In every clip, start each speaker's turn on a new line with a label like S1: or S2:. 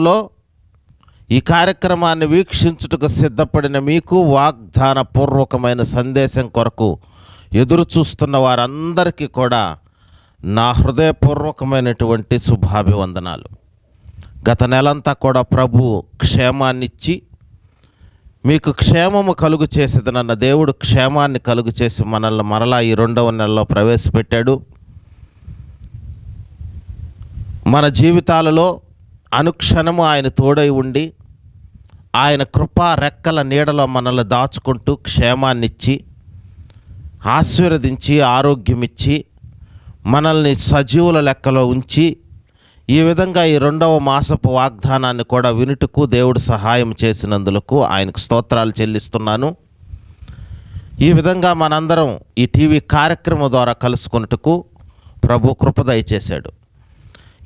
S1: లో ఈ కార్యక్రమాన్ని వీక్షించుటకు సిద్ధపడిన మీకు వాగ్దాన పూర్వకమైన సందేశం కొరకు ఎదురు చూస్తున్న వారందరికీ కూడా నా హృదయపూర్వకమైనటువంటి శుభాభివందనాలు. గత నెలంతా కూడా ప్రభు క్షేమాన్నిచ్చి మీకు క్షేమము కలుగు చేసేదనన్న దేవుడు క్షేమాన్ని కలుగు చేసి మనల్ని మరలా ఈ 2వ నెలలో ప్రవేశపెట్టాడు. మన జీవితాలలో అనుక్షణము ఆయన తోడై ఉండి ఆయన కృపా రెక్కల నీడలో మనల్ని దాచుకుంటూ క్షేమాన్నిచ్చి ఆశీర్వదించి ఆరోగ్యమిచ్చి మనల్ని సజీవుల లెక్కలో ఉంచి ఈ విధంగా ఈ 2వ మాసపు వాగ్దానాన్ని కూడా వినుటకు దేవుడు సహాయం చేసినందులకు ఆయనకు స్తోత్రాలు చెల్లిస్తున్నాను. ఈ విధంగా మనందరం ఈ టీవీ కార్యక్రమం ద్వారా కలుసుకున్నట్టుకు ప్రభు కృప దయచేశాడు.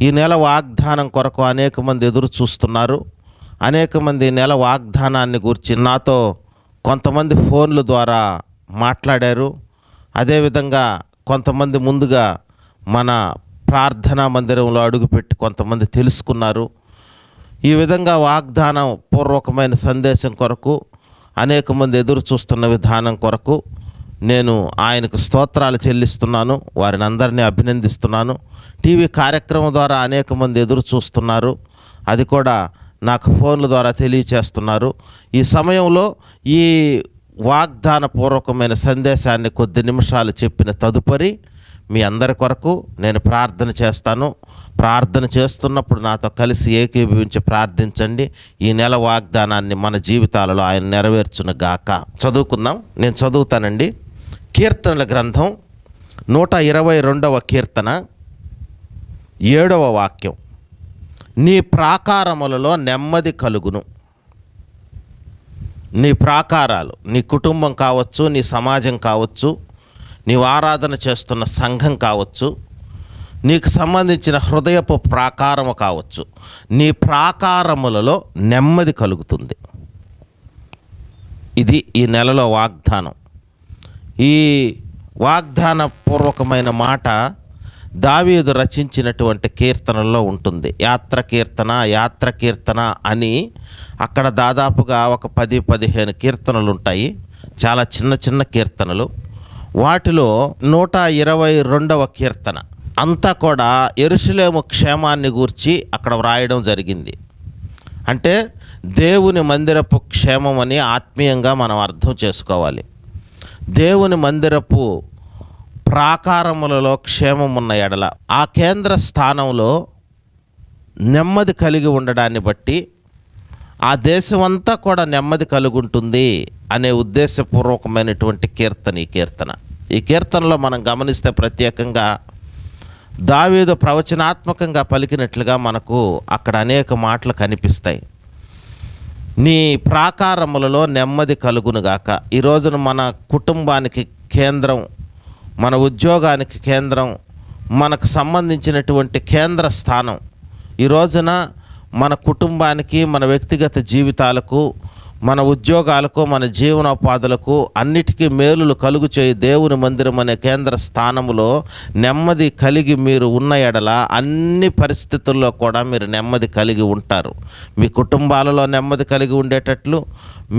S1: ఈ నెల వాగ్దానం కొరకు అనేక మంది ఎదురు చూస్తున్నారు. అనేక మంది నెల వాగ్దానాన్ని గురించి నాతో కొంతమంది ఫోన్ల ద్వారా మాట్లాడారు. అదేవిధంగా కొంతమంది ముందుగా మన ప్రార్థనా మందిరంలో అడుగుపెట్టి కొంతమంది తెలుసుకున్నారు. ఈ విధంగా వాగ్దానం పూర్వకమైన సందేశం కొరకు అనేక మంది ఎదురు చూస్తున్న విధానం కొరకు నేను ఆయనకు స్తోత్రాలు చెల్లిస్తున్నాను. వారిని అందరినీ అభినందిస్తున్నాను. టీవీ కార్యక్రమం ద్వారా అనేక మంది ఎదురు చూస్తున్నారు. అది కూడా నాకు ఫోన్ల ద్వారా తెలియచేస్తున్నారు. ఈ సమయంలో ఈ వాగ్దాన పూర్వకమైన సందేశాన్ని కొద్ది నిమిషాలు చెప్పిన తదుపరి మీ అందరి కొరకు నేను ప్రార్థన చేస్తాను. ప్రార్థన చేస్తున్నప్పుడు నాతో కలిసి ఏకీభవించి ప్రార్థించండి. ఈ నెల వాగ్దానాన్ని మన జీవితాలలో ఆయన నెరవేర్చును గాక. చదువుకుందాం. నేను చదువుతానండి. కీర్తనల గ్రంథం 122వ కీర్తన 7వ వాక్యం. నీ ప్రాకారములలో నెమ్మది కలుగును. నీ ప్రాకారాలు నీ కుటుంబం కావచ్చు, నీ సమాజం కావచ్చు, నీవు ఆరాధన చేస్తున్న సంఘం కావచ్చు, నీకు సంబంధించిన హృదయపు ప్రాకారము కావచ్చు. నీ ప్రాకారములలో నెమ్మది కలుగుతుంది. ఇది ఈ నెలలో వాగ్దానం. ఈ వాగ్దాన పూర్వకమైన మాట దావీదు రచించినటువంటి కీర్తనల్లో ఉంటుంది. యాత్ర కీర్తన అని అక్కడ దాదాపుగా ఒక 10-15 కీర్తనలు ఉంటాయి. చాలా చిన్న చిన్న కీర్తనలు. వాటిలో 122వ కీర్తన అంతా కూడా యెరూషలేము క్షేమాన్ని గూర్చి అక్కడ వ్రాయడం జరిగింది. అంటే దేవుని మందిరపు క్షేమం అని ఆత్మీయంగా మనం అర్థం చేసుకోవాలి. దేవుని మందిరపు ప్రాకారములలో క్షేమం ఉన్న ఎడల ఆ కేంద్ర స్థానంలో నెమ్మది కలిగి ఉండడాన్ని బట్టి ఆ దేశం అంతా కూడా నెమ్మది కలిగి ఉంటుంది అనే ఉద్దేశపూర్వకమైనటువంటి కీర్తన. ఈ కీర్తనలో మనం గమనిస్తే ప్రత్యేకంగా దావీదు ప్రవచనాత్మకంగా పలికినట్లుగా మనకు అక్కడ అనేక మాటలు కనిపిస్తాయి. నీ ప్రాకారములలో నెమ్మది కలుగునుగాక. ఈ రోజున మన కుటుంబానికి కేంద్రం, మన ఉద్యోగానికి కేంద్రం, మనకు సంబంధించినటువంటి కేంద్ర స్థానం ఈ రోజున మన కుటుంబానికి, మన వ్యక్తిగత జీవితాలకు, మన ఉద్యోగాలకు, మన జీవనోపాధులకు అన్నిటికీ మేలులు కలుగు చేయి దేవుని మందిరం అనే కేంద్ర స్థానములో నెమ్మది కలిగి మీరు ఉన్న ఎడల అన్ని పరిస్థితుల్లో కూడా మీరు నెమ్మది కలిగి ఉంటారు. మీ కుటుంబాలలో నెమ్మది కలిగి ఉండేటట్లు,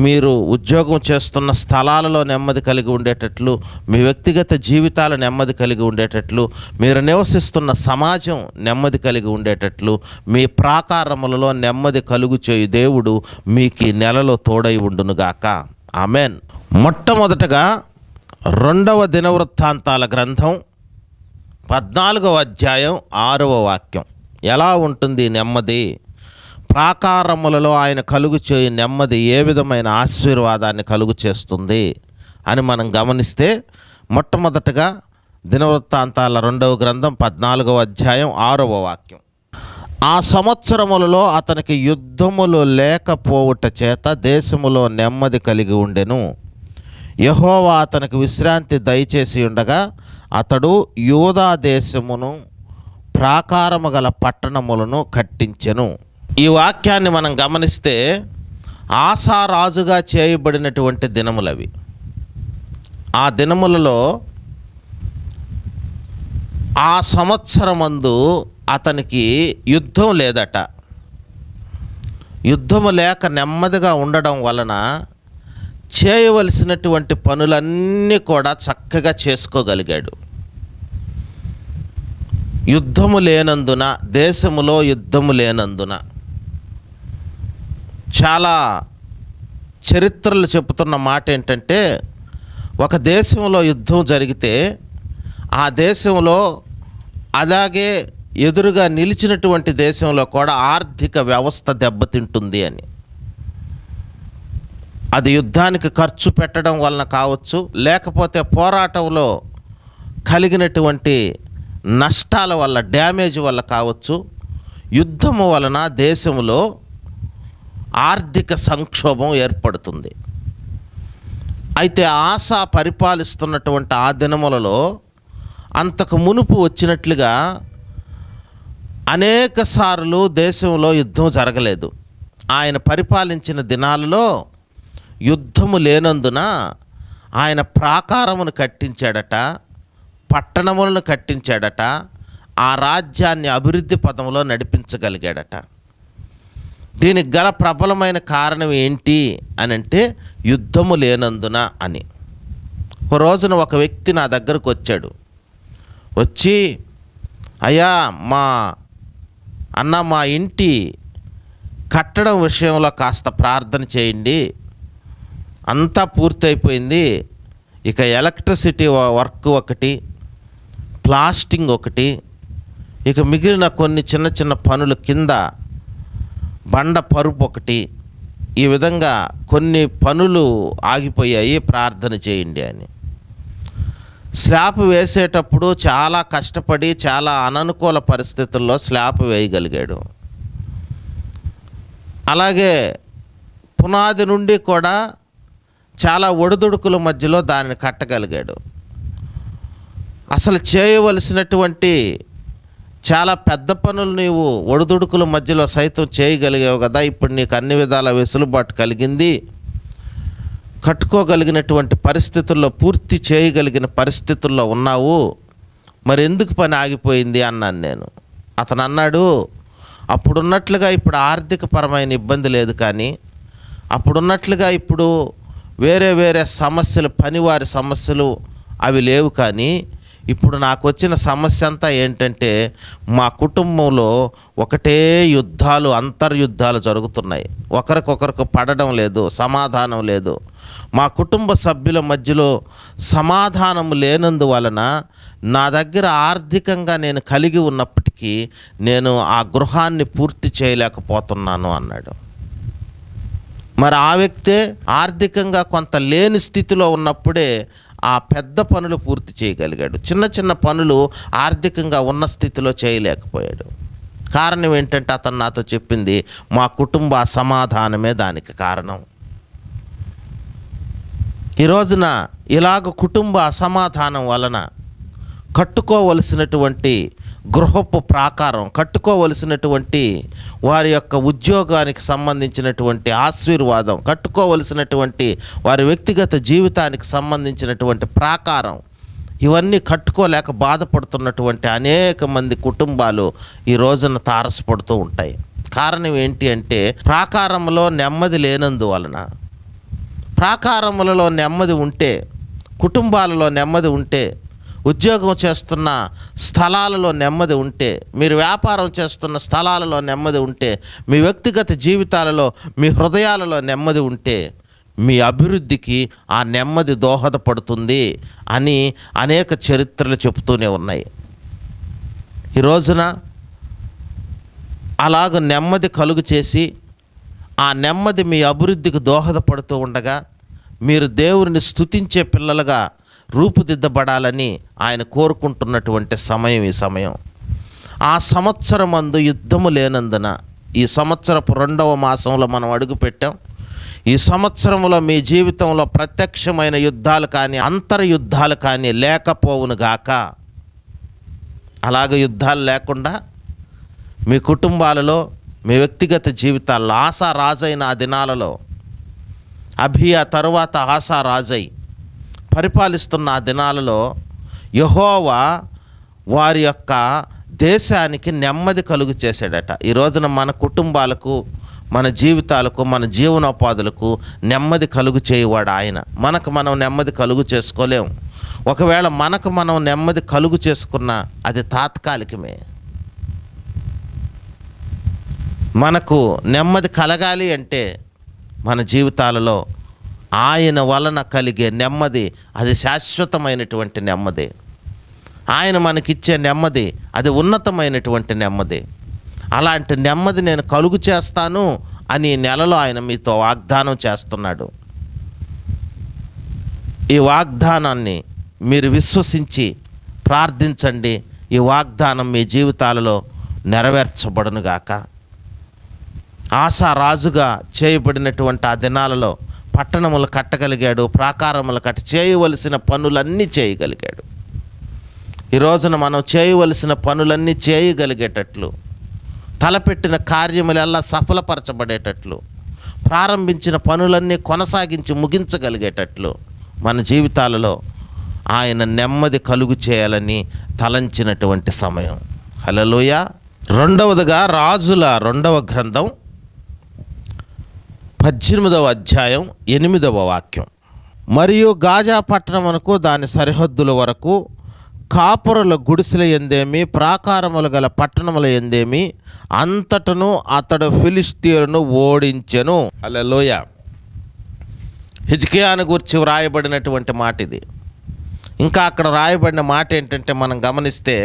S1: మీరు ఉద్యోగం చేస్తున్న స్థలాలలో నెమ్మది కలిగి ఉండేటట్లు, మీ వ్యక్తిగత జీవితాలు నెమ్మది కలిగి ఉండేటట్లు, మీరు నివసిస్తున్న సమాజం నెమ్మది కలిగి ఉండేటట్లు, మీ ప్రాకారములలో నెమ్మది కలుగు చేయు దేవుడు మీకు ఈ నెలలో తోడై ఉండునుగాక. ఆమెన్. మొట్టమొదటగా 2వ దినవృత్తాంతాల గ్రంథం 14వ అధ్యాయం 6వ వాక్యం. ఎలా ఉంటుంది నెమ్మది? ప్రాకారములలో ఆయన కలుగు చేయు నెమ్మది ఏ విధమైన ఆశీర్వాదాన్ని కలుగు చేస్తుంది అని మనం గమనిస్తే, మొట్టమొదటగా దినవృత్తాంతాల 2వ గ్రంథం 14వ అధ్యాయం 6వ వాక్యం. ఆ సంవత్సరములలో అతనికి యుద్ధములు లేకపోవుట చేత దేశములో నెమ్మది కలిగి ఉండెను. యెహోవా అతనికి విశ్రాంతి దయచేసి ఉండగా అతడు యూదా దేశమును ప్రాకారము గల పట్టణములను కట్టించెను. ఈ వాక్యాన్ని మనం గమనిస్తే ఆసా రాజుగా చేయబడినటువంటి దినములవి. ఆ దినములలో ఆ సంవత్సరమందు అతనికి యుద్ధం లేదట. యుద్ధము లేక నెమ్మదిగా ఉండడం వలన చేయవలసినటువంటి పనులన్నీ కూడా చక్కగా చేసుకోగలిగాడు. యుద్ధము లేనందున, దేశములో యుద్ధము లేనందున చాలా చరిత్రలు చెబుతున్న మాట ఏంటంటే, ఒక దేశంలో యుద్ధం జరిగితే ఆ దేశంలో అలాగే ఎదురుగా నిలిచినటువంటి దేశంలో కూడా ఆర్థిక వ్యవస్థ దెబ్బతింటుంది అని. అది యుద్ధానికి ఖర్చు పెట్టడం వలన కావచ్చు, లేకపోతే పోరాటంలో కలిగినటువంటి నష్టాల వల్ల, డ్యామేజ్ వల్ల కావచ్చు. యుద్ధము వలన దేశంలో ఆర్థిక సంక్షోభం ఏర్పడుతుంది. అయితే ఆస పరిపాలిస్తున్నటువంటి ఆ దినములలో అంతకు మునుపు వచ్చినట్లుగా అనేక సార్లు దేశంలో యుద్ధం జరగలేదు. ఆయన పరిపాలించిన దినాలలో యుద్ధము లేనందున ఆయన ప్రాకారమును కట్టించాడట, పట్టణములను కట్టించాడట, ఆ రాజ్యాన్ని అభివృద్ధి పదంలో నడిపించగలిగాడట. దీనికి గల ప్రబలమైన కారణం ఏంటి అని అంటే, యుద్ధము లేనందున అని. ఒక రోజున ఒక వ్యక్తి నా దగ్గరకు వచ్చాడు. వచ్చి, అయ్యా మా ఇంటి కట్టడం విషయంలో కాస్త ప్రార్థన చేయండి, అంతా పూర్తయిపోయింది, ఇక ఎలక్ట్రిసిటీ వర్క్ ఒకటి, ప్లాస్టింగ్ ఒకటి, ఇక మిగిలిన కొన్ని చిన్న చిన్న పనులు, కింద బండ పరుపు ఒకటి, ఈ విధంగా కొన్ని పనులు ఆగిపోయాయి, ప్రార్థన చేయండి అని. స్లాబ్ వేసేటప్పుడు చాలా కష్టపడి చాలా అననుకూల పరిస్థితుల్లో స్లాబ్ వేయగలిగాడు. అలాగే పునాది నుండి కూడా చాలా ఒడిదుడుకుల మధ్యలో దానిని కట్టగలిగాడు. అసలు చేయవలసినటువంటి చాలా పెద్ద పనులు నీవు ఒడిదుడుకుల మధ్యలో సైతం చేయగలిగావు కదా, ఇప్పుడు నీకు అన్ని విధాల వెసులుబాటు కలిగింది, కట్టుకోగలిగినటువంటి పరిస్థితుల్లో, పూర్తి చేయగలిగిన పరిస్థితుల్లో ఉన్నావు, మరి ఎందుకు పని ఆగిపోయింది అన్నాను నేను. అతను అన్నాడు, అప్పుడున్నట్లుగా ఇప్పుడు ఆర్థికపరమైన ఇబ్బంది లేదు, కానీ అప్పుడున్నట్లుగా ఇప్పుడు వేరే వేరే సమస్యలు, పనివారి సమస్యలు అవి లేవు, కానీ ఇప్పుడు నాకు వచ్చిన సమస్య అంతా ఏంటంటే, మా కుటుంబంలో ఒకటే యుద్ధాలు, అంతర్యుద్ధాలు జరుగుతున్నాయి, ఒకరికొకరికి పడడం లేదు, సమాధానం లేదు. మా కుటుంబ సభ్యుల మధ్యలో సమాధానం లేనందువలన నా దగ్గర ఆర్థికంగా నేను కలిగి ఉన్నప్పటికీ నేను ఆ గృహాన్ని పూర్తి చేయలేకపోతున్నాను అన్నాడు. మరి ఆ వ్యక్తే ఆర్థికంగా కొంత లేని స్థితిలో ఉన్నప్పుడే ఆ పెద్ద పనులు పూర్తి చేయగలిగాడు. చిన్న చిన్న పనులు ఆర్థికంగా ఉన్న స్థితిలో చేయలేకపోయాడు. కారణం ఏంటంటే, అతను నాతో చెప్పింది, మా కుటుంబ అసమాధానమే దానికి కారణం. ఈ రోజున ఇలాగ కుటుంబ అసమాధానం వలన కట్టుకోవలసినటువంటి గృహపు ప్రాకారం, కట్టుకోవలసినటువంటి వారి యొక్క ఉద్యోగానికి సంబంధించినటువంటి ఆశీర్వాదం, కట్టుకోవలసినటువంటి వారి వ్యక్తిగత జీవితానికి సంబంధించినటువంటి ప్రాకారం, ఇవన్నీ కట్టుకోలేక బాధపడుతున్నటువంటి అనేక మంది కుటుంబాలు ఈ రోజున తారసపడుతూ ఉంటాయి. కారణం ఏంటి అంటే, ప్రాకారంలో నెమ్మది లేనందువలన. ప్రాకారములలో నెమ్మది ఉంటే, కుటుంబాలలో నెమ్మది ఉంటే, ఉద్యోగం చేస్తున్న స్థలాలలో నెమ్మది ఉంటే, మీరు వ్యాపారం చేస్తున్న స్థలాలలో నెమ్మది ఉంటే, మీ వ్యక్తిగత జీవితాలలో, మీ హృదయాలలో నెమ్మది ఉంటే, మీ అభివృద్ధికి ఆ నెమ్మది దోహదపడుతుంది అని అనేక చరిత్రలు చెబుతూనే ఉన్నాయి. ఈ రోజున అలాగ నెమ్మది కలుగు చేసి, ఆ నెమ్మది మీ అభివృద్ధికి దోహదపడుతూ ఉండగా, మీరు దేవుని స్తుతించే పిల్లలుగా రూపుదిద్దబడాలని ఆయన కోరుకుంటున్నటువంటి సమయం ఈ సమయం. ఆ సంవత్సరమందు యుద్ధము లేనందున, ఈ సంవత్సరపు 2వ మాసంలో మనం అడుగుపెట్టాం. ఈ సంవత్సరంలో మీ జీవితంలో ప్రత్యక్షమైన యుద్ధాలు కానీ, అంతర్యుద్ధాలు కానీ లేకపోవును గాక. అలాగ యుద్ధాలు లేకుండా మీ కుటుంబాలలో, మీ వ్యక్తిగత జీవితాల్లో, ఆసా రాజైన ఆ దినాలలో, అబీయా తరువాత ఆసా రాజై పరిపాలిస్తున్న ఆ దినాలలో యెహోవా వారి యొక్క దేశానికి నెమ్మది కలుగు చేశాడట. ఈ రోజున మన కుటుంబాలకు, మన జీవితాలకు, మన జీవనోపాధులకు నెమ్మది కలుగు చేయువాడు ఆయన. మనకు మనం నెమ్మది కలుగు చేసుకోలేం. ఒకవేళ మనకు మనం నెమ్మది కలుగు చేసుకున్నా అది తాత్కాలికమే. మనకు నెమ్మది కలగాలి అంటే మన జీవితాలలో ఆయన వలన కలిగే నెమ్మది అది శాశ్వతమైనటువంటి నెమ్మది. ఆయన మనకిచ్చే నెమ్మది అది ఉన్నతమైనటువంటి నెమ్మది. అలాంటి నెమ్మది నేను కలుగు చేస్తాను అని ఈ నెలలో ఆయన మీతో వాగ్దానం చేస్తున్నాడు. ఈ వాగ్దానాన్ని మీరు విశ్వసించి ప్రార్థించండి. ఈ వాగ్దానం మీ జీవితాలలో నెరవేర్చబడునుగాక. ఆసా రాజుగా చేయబడినటువంటి ఆ దినాలలో పట్టణములు కట్టగలిగాడు, ప్రాకారములు చేయవలసిన పనులన్నీ చేయగలిగాడు. ఈ రోజున మనం చేయవలసిన పనులన్నీ చేయగలిగేటట్లు, తలపెట్టిన కార్యములెల్లా సఫలపరచబడేటట్లు, ప్రారంభించిన పనులన్నీ కొనసాగించి ముగించగలిగేటట్లు మన జీవితాలలో ఆయన నెమ్మది కలుగు చేయాలని తలంచినటువంటి సమయం. హల్లెలూయా. రెండవదిగా రాజుల 2వ గ్రంథం 18వ అధ్యాయం 8వ వాక్యం. మరియు గాజా పట్టణమునకు దాని సరిహద్దుల వరకు కాపురుల గుడిసెల యందేమి, ప్రాకారములు గల పట్టణముల యందేమి అంతటను అతడు ఫిలిష్తీయులను ఓడించెను. హల్లెలూయా. హిజ్కియాను గురించి వ్రాయబడినటువంటి మాట ఇది. ఇంకా అక్కడ రాయబడిన మాట ఏంటంటే మనం గమనిస్తే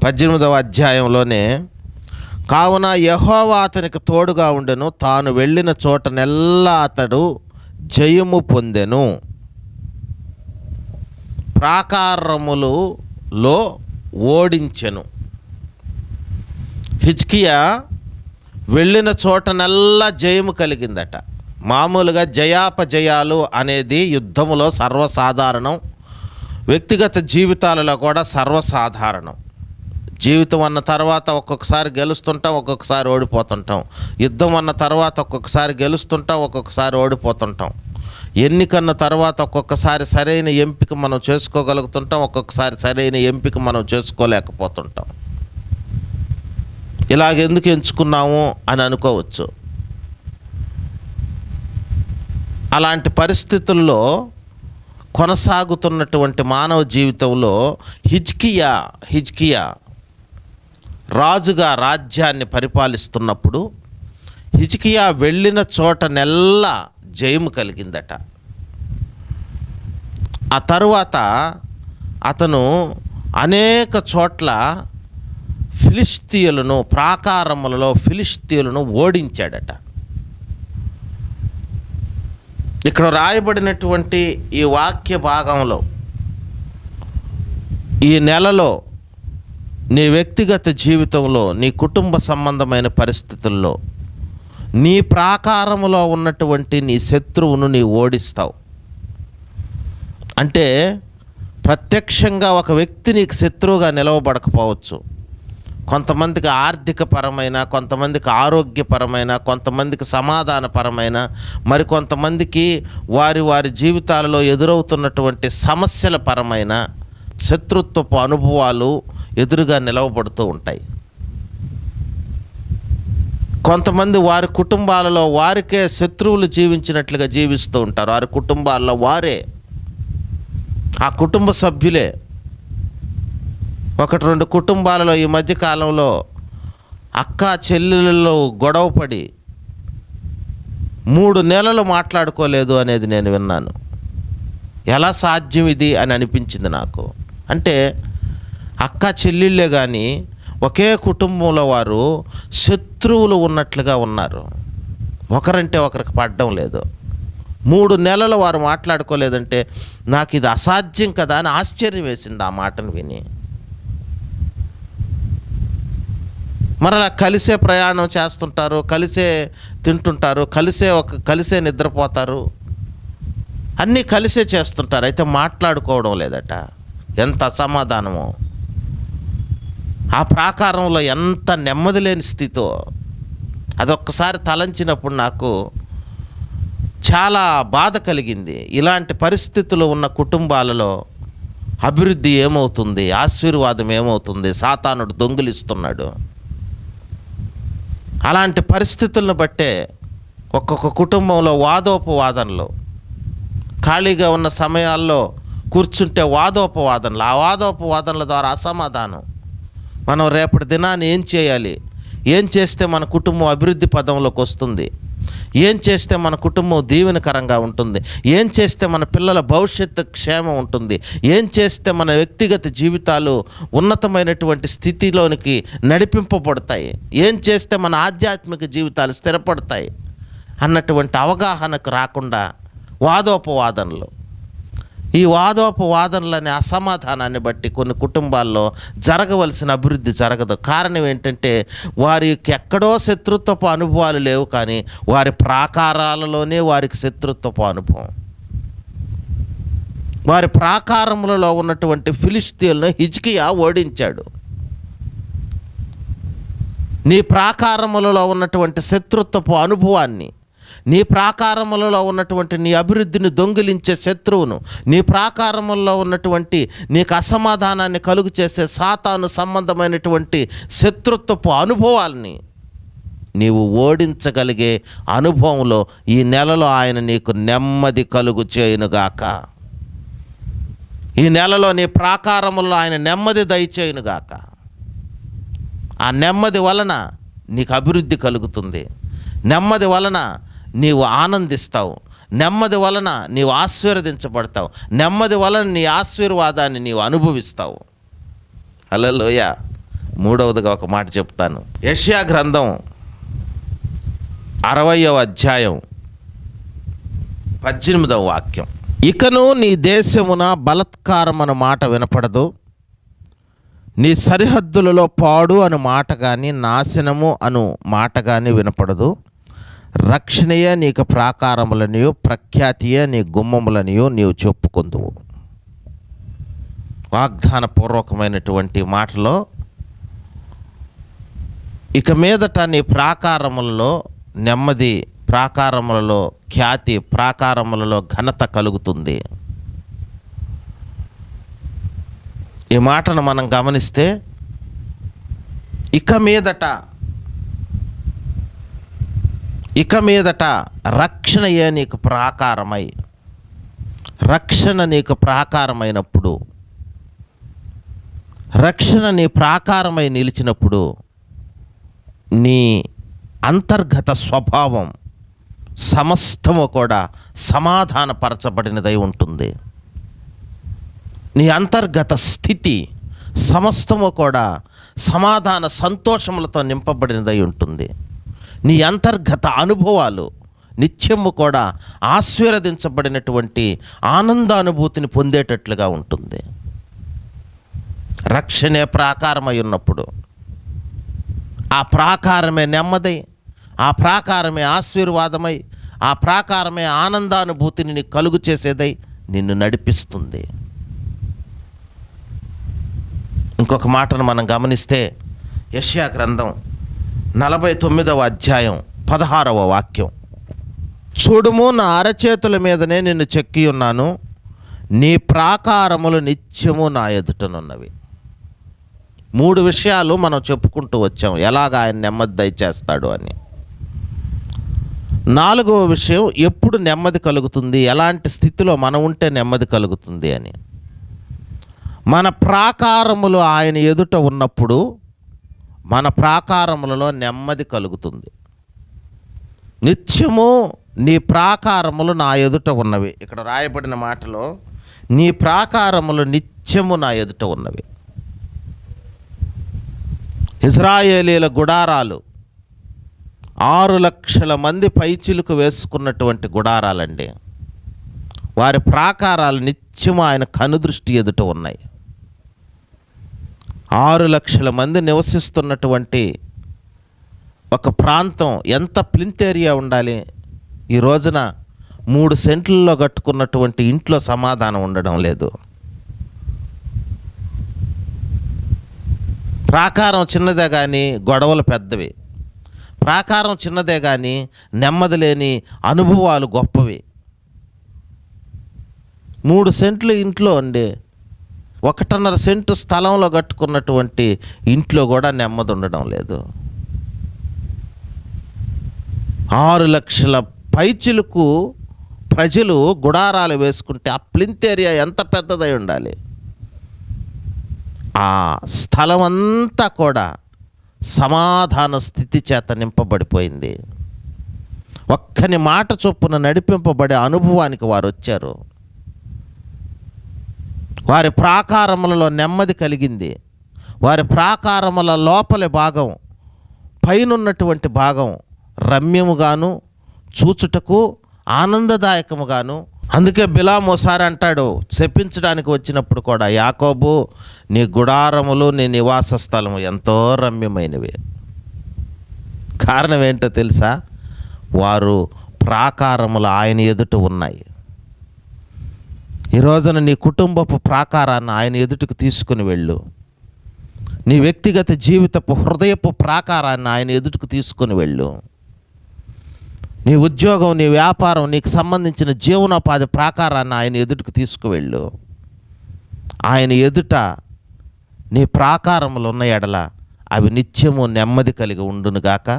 S1: 18వ అధ్యాయంలోనే, కావున యెహోవా అతనికి తోడుగా ఉండెను, తాను వెళ్ళిన చోటనెల్లా అతడు జయము పొందెను, ప్రాకారములలో ఓడించెను. హిజ్కియా వెళ్ళిన చోటనల్లా జయము కలిగిందట. మామూలుగా జయాపజయాలు అనేది యుద్ధములో సర్వసాధారణం, వ్యక్తిగత జీవితాలలో కూడా సర్వసాధారణం. జీవితం అన్న తర్వాత ఒక్కొక్కసారి గెలుస్తుంటాం, ఒక్కొక్కసారి ఓడిపోతుంటాం. యుద్ధం అన్న తర్వాత ఒక్కొక్కసారి గెలుస్తుంటాం, ఒక్కొక్కసారి ఓడిపోతుంటాం. ఎన్నికన్న తర్వాత ఒక్కొక్కసారి సరైన ఎంపిక మనం చేసుకోగలుగుతుంటాం, ఒక్కొక్కసారి సరైన ఎంపిక మనం చేసుకోలేకపోతుంటాం. ఇలాగెందుకు ఎంచుకున్నాము అని అనుకోవచ్చు. అలాంటి పరిస్థితుల్లో కొనసాగుతున్నటువంటి మానవ జీవితంలో హిజ్కియా రాజుగా రాజ్యాన్ని పరిపాలిస్తున్నప్పుడు హిజ్కియా వెళ్ళిన చోటనెల్లా జయము కలిగిందట. ఆ తరువాత అతను అనేక చోట్ల ఫిలిష్తీయులను, ప్రాకారములలో ఫిలిష్తీయులను ఓడించాడట. ఇక్కడ రాయబడినటువంటి ఈ వాక్య భాగంలో ఈ నెలలో నీ వ్యక్తిగత జీవితంలో, నీ కుటుంబ సంబంధమైన పరిస్థితుల్లో, నీ ప్రాకారములో ఉన్నటువంటి నీ శత్రువును నీ ఓడిస్తావు. అంటే ప్రత్యక్షంగా ఒక వ్యక్తి నీకు శత్రువుగా నిలవబడకపోవచ్చు. కొంతమందికి ఆర్థికపరమైన, కొంతమందికి ఆరోగ్యపరమైన, కొంతమందికి సమాధానపరమైన, మరికొంతమందికి వారి జీవితాలలో ఎదురవుతున్నటువంటి సమస్యల పరమైన శత్రుత్వపు అనుభవాలు ఎదురుగా నిలవబడుతూ ఉంటాయి. కొంతమంది వారి కుటుంబాలలో వారికే శత్రువులు జీవించినట్లుగా జీవిస్తూ ఉంటారు. వారి కుటుంబాల్లో వారే, ఆ కుటుంబ సభ్యులే. 1-2 కుటుంబాలలో ఈ మధ్యకాలంలో అక్క చెల్లెళ్ళలో గొడవపడి 3 నెలలు మాట్లాడుకోలేదు అనేది నేను విన్నాను. ఎలా సాధ్యం ఇది అని అనిపించింది నాకు. అంటే అక్క చెల్లెళ్ళే కానీ ఒకే కుటుంబంలో వారు శత్రువులు ఉన్నట్లుగా ఉన్నారు. ఒకరంటే ఒకరికి పడడం లేదు. 3 నెలలు వారు మాట్లాడుకోలేదంటే నాకు ఇది అసాధ్యం కదా అని ఆశ్చర్యం వేసింది ఆ మాటను విని. మరలా కలిసే ప్రయాణం చేస్తుంటారు, కలిసే తింటుంటారు, కలిసే నిద్రపోతారు, అన్నీ కలిసే చేస్తుంటారు. అయితే మాట్లాడుకోవడం లేదట. ఎంత అసమాధానమో! ఆ ప్రాకారంలో ఎంత నెమ్మది లేని స్థితో అదొక్కసారి తలంచినప్పుడు నాకు చాలా బాధ కలిగింది. ఇలాంటి పరిస్థితులు ఉన్న కుటుంబాలలో అభివృద్ధి ఏమవుతుంది, ఆశీర్వాదం ఏమవుతుంది? సాతానుడు దొంగిలిస్తున్నాడు. అలాంటి పరిస్థితులను బట్టే ఒక్కొక్క కుటుంబంలో వాదోపవాదనలు, ఖాళీగా ఉన్న సమయాల్లో కూర్చుంటే వాదోపవాదనలు, ఆ వాదోపవాదనల ద్వారా అసమాధానం. మనం రేపటి దినాన్ని ఏం చేయాలి, ఏం చేస్తే మన కుటుంబం అభివృద్ధి పదంలోకి వస్తుంది, ఏం చేస్తే మన కుటుంబం దీవెనకరంగా ఉంటుంది, ఏం చేస్తే మన పిల్లల భవిష్యత్తు క్షేమం ఉంటుంది, ఏం చేస్తే మన వ్యక్తిగత జీవితాలు ఉన్నతమైనటువంటి స్థితిలోనికి నడిపింపబడతాయి, ఏం చేస్తే మన ఆధ్యాత్మిక జీవితాలు స్థిరపడతాయి అన్నటువంటి అవగాహనకు రాకుండా వాదోపవాదనలు, ఈ వాదోపవాదనలనే అసమాధానాన్ని బట్టి కొన్ని కుటుంబాల్లో జరగవలసిన అభివృద్ధి జరగదు. కారణం ఏంటంటే వారికి ఎక్కడో శత్రుత్వపు అనుభవాలు లేవు, కానీ వారి ప్రాకారాలలోనే వారికి శత్రుత్వపు అనుభవం. వారి ప్రాకారములలో ఉన్నటువంటి ఫిలిష్తీయులను హిజ్కియా ఓడించాడు. నీ ప్రాకారములలో ఉన్నటువంటి శత్రుత్వపు అనుభవాన్ని, నీ ప్రాకారములలో ఉన్నటువంటి నీ అభివృద్ధిని దొంగిలించే శత్రువును, నీ ప్రాకారములలో ఉన్నటువంటి నీకు అసమాధానాన్ని కలుగు చేసే సాతాను సంబంధమైనటువంటి శత్రుత్వపు అనుభవాల్ని నీవు ఓడించగలిగే అనుభవంలో ఈ నెలలో ఆయన నీకు నెమ్మది కలుగు చేయునుగాక. ఈ నెలలో నీ ప్రాకారములలో ఆయన నెమ్మది దయచేయునుగాక. ఆ నెమ్మది వలన నీకు అభివృద్ధి కలుగుతుంది, నెమ్మది వలన నీవు ఆనందిస్తావు, నెమ్మది వలన నీవు ఆశీర్వదించబడతావు, నెమ్మది వలన నీ ఆశీర్వాదాన్ని నీవు అనుభవిస్తావు. హల్లెలూయా. మూడవదిగా ఒక మాట చెప్తాను. యెషయా గ్రంథం 60వ అధ్యాయం 18వ వాక్యం. ఇకను నీ దేశమున బలత్కారమను మాట వినపడదు, నీ సరిహద్దులలో పాడు అను మాట కానీ నాశనము అను మాట కానీ వినపడదు. రక్షణయే నీకు ప్రాకారములనియు ప్రఖ్యాతియే నీ గుమ్మములనియు నీవు చెప్పుకుందువు. వాగ్దాన పూర్వకమైనటువంటి మాటలో ఇక మీదట నీ ప్రాకారములలో నెమ్మది, ప్రాకారములలో ఖ్యాతి, ప్రాకారములలో ఘనత కలుగుతుంది. ఈ మాటను మనం గమనిస్తే ఇక మీదట రక్షణయే నీకు ప్రాకారమై, రక్షణ నీకు ప్రాకారమైనప్పుడు, రక్షణ నీ ప్రాకారమై నిలిచినప్పుడు నీ అంతర్గత స్వభావం సమస్తము కూడా సమాధానపరచబడినదై ఉంటుంది. నీ అంతర్గత స్థితి సమస్తము కూడా సమాధాన సంతోషములతో నింపబడినదై ఉంటుంది. నీ అంతర్గత అనుభవాలు నిత్యము కూడా ఆశీర్వదించబడినటువంటి ఆనందానుభూతిని పొందేటట్లుగా ఉంటుంది. రక్షణే ప్రాకారమై ఉన్నప్పుడు ఆ ప్రాకారమే నెమ్మది, ఆ ప్రాకారమే ఆశీర్వాదమై, ఆ ప్రాకారమే ఆనందానుభూతిని నీకు కలుగు చేసేదై నిన్ను నడిపిస్తుంది. ఇంకొక మాటను మనం గమనిస్తే యెషయా గ్రంథం 49వ అధ్యాయం 16వ వాక్యం. చూడుము, నా అరచేతుల మీదనే నిన్ను చెక్కి ఉన్నాను, నీ ప్రాకారములు నిత్యము నా ఎదుటనున్నవి. 3 విషయాలు మనం చెప్పుకుంటూ వచ్చాం, ఎలాగ ఆయన నెమ్మది దయచేస్తాడు అని. 4వ విషయం, ఎప్పుడు నెమ్మది కలుగుతుంది, ఎలాంటి స్థితిలో మనం ఉంటే నెమ్మది కలుగుతుంది అని. మన ప్రాకారములు ఆయన ఎదుట ఉన్నప్పుడు మన ప్రాకారములలో నెమ్మది కలుగుతుంది. నిత్యము నీ ప్రాకారములు నా ఎదుట ఉన్నవి. ఇక్కడ రాయబడిన మాటలో నీ ప్రాకారములు నిత్యము నా ఎదుట ఉన్నవి. ఇశ్రాయేలీల గుడారాలు 6 లక్షల మంది పైచిలుకు వేసుకున్నటువంటి గుడారాలండి. వారి ప్రాకారాలు నిత్యము ఆయన కనుదృష్టి ఎదుట ఉన్నాయి. 6 లక్షల మంది నివసిస్తున్నటువంటి ఒక ప్రాంతం ఎంత ప్లింత్ ఏరియా ఉండాలి. ఈ రోజున 3 సెంట్లలో కట్టుకున్నటువంటి ఇంట్లో సమాధానం ఉండడం లేదు. ప్రాకారం చిన్నదే కానీ గొడవలు పెద్దవి, ప్రాకారం చిన్నదే కానీ నెమ్మది లేని అనుభవాలు గొప్పవి. 3 సెంట్లు ఇంట్లో అండి, 1.5 సెంటు స్థలంలో కట్టుకున్నటువంటి ఇంట్లో కూడా నెమ్మది ఉండడం లేదు. 6 లక్షల పైచిలకు ప్రజలు గుడారాలు వేసుకుంటే ఆ ప్లింత్ ఏరియా ఎంత పెద్దదై ఉండాలి. ఆ స్థలం అంతా కూడా సమాధాన స్థితి చేత నింపబడిపోయింది. ఒక్కని మాట చొప్పున నడిపింపబడే అనుభవానికి వారు వచ్చారు. వారి ప్రాకారములలో నెమ్మది కలిగింది. వారి ప్రాకారముల లోపలి భాగం, పైనున్నటువంటి భాగం రమ్యముగాను చూచుటకు ఆనందదాయకముగాను. అందుకే బిలాము ఒకసారి అంటాడు, శపించడానికి వచ్చినప్పుడు కూడా, యాకోబు నీ గుడారములు నీ నివాస స్థలము ఎంతో రమ్యమైనవి. కారణం ఏంటో తెలుసా? వారు ప్రాకారములు ఆయన ఎదుట ఉన్నాయి. ఈ రోజున నీ కుటుంబపు ప్రాకారాన్ని ఆయన ఎదుటకు తీసుకుని వెళ్ళు. నీ వ్యక్తిగత జీవితపు హృదయపు ప్రాకారాన్ని ఆయన ఎదుటకు తీసుకుని వెళ్ళు. నీ ఉద్యోగం, నీ వ్యాపారం, నీకు సంబంధించిన జీవనోపాధి ప్రాకారాన్ని ఆయన ఎదుటకు తీసుకువెళ్ళు. ఆయన ఎదుట నీ ప్రాకారములు ఉన్న ఎడల అవి నిత్యము నెమ్మది కలిగి ఉండునుగాక.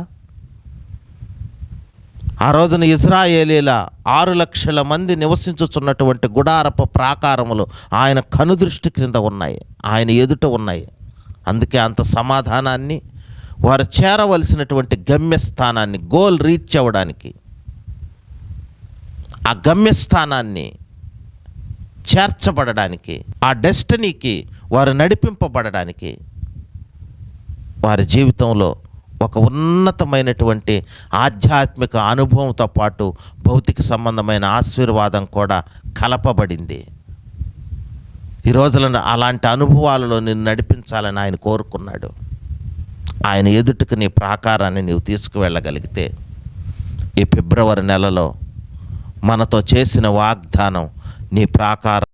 S1: ఆ రోజున ఇశ్రాయేలీల 6 లక్షల మంది నివసించుచున్నటువంటి గుడారపు ప్రాకారములు ఆయన కనుదృష్టి క్రింద ఉన్నాయి, ఆయన ఎదుట ఉన్నాయి. అందుకే అంత సమాధానాన్ని, వారు చేరవలసినటువంటి గమ్యస్థానాన్ని, గోల్ రీచ్ అవ్వడానికి, ఆ గమ్యస్థానాన్ని చేర్చబడడానికి, ఆ డెస్టినీకి వారు నడిపింపబడడానికి వారి జీవితంలో ఒక ఉన్నతమైనటువంటి ఆధ్యాత్మిక అనుభవంతో పాటు భౌతిక సంబంధమైన ఆశీర్వాదం కూడా కలపబడింది. ఈ రోజులను అలాంటి అనుభవాలలో నిన్ను నడిపించాలని ఆయన కోరుకున్నాడు. ఆయన ఎదుటికి నీ ప్రాకారాన్ని నీవు తీసుకువెళ్ళగలిగితే, ఈ ఫిబ్రవరి నెలలో మనతో చేసిన వాగ్దానం నీ ప్రాకారం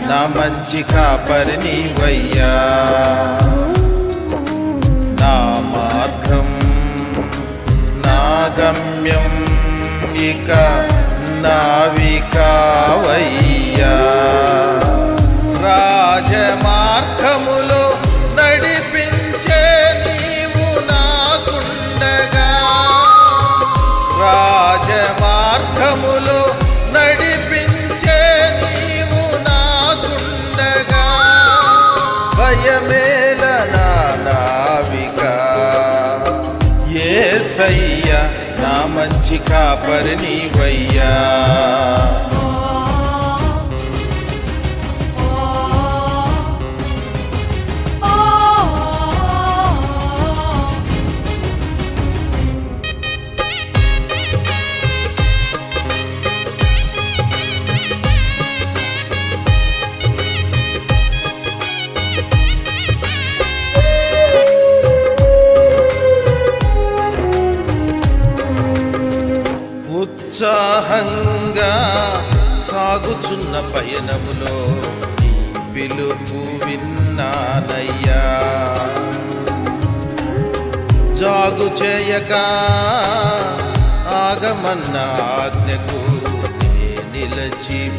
S1: నా మంచి కాపరి నీవయ్యా. నా మార్గం నా గమ్యం ఇక నావికావయ్యా. రాజమార్గములో నడిపించే నీవు నాకుండగా, రాజమార్గములో నడిపించే నీవు నాకుండగా, భయమేల నా నావికా. యేసయ్యా నా మంచి కాపరి నీవయ్యా. ఉత్సాహంగా సాగుచున్న పయనములో నీ పిలుపు విన్నానయ్యా. జాగు చేయక ఆగమన్న ఆజ్ఞకు నే నిలచిపోయానయ్యా.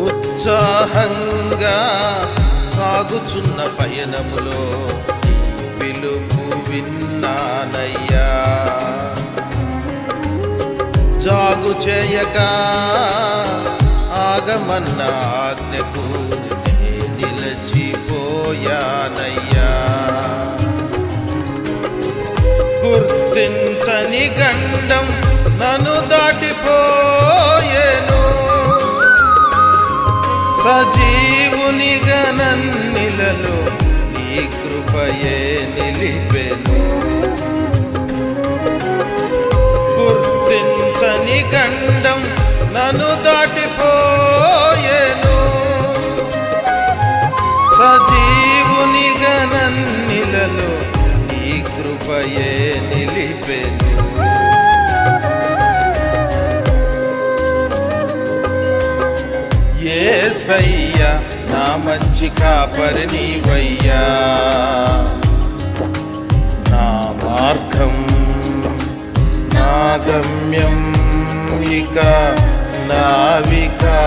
S1: ఉత్సాహంగా సాగుచున్న పయనములో నీ పిలుపు విన్నానయ్యా. జాగు చేయక ఆగమన్న ఆజ్ఞకు నే నిలచిపోయానయ్యా. గుర్తించని గండం నన్ను దాటిపోయేను, సజీవునిగా నన్నిలలో నీ కృపయే నిలిపెను. గుర్తించని గండం నన్ను దాటిపోయేను, సజీవునిగా నన్నిలలో నీ కృపయే నిలిపెను. యేసయ్యా నా మంచి కాపరి నీవయ్యా. నా మార్గం నా గమ్యం ఇక నావికా.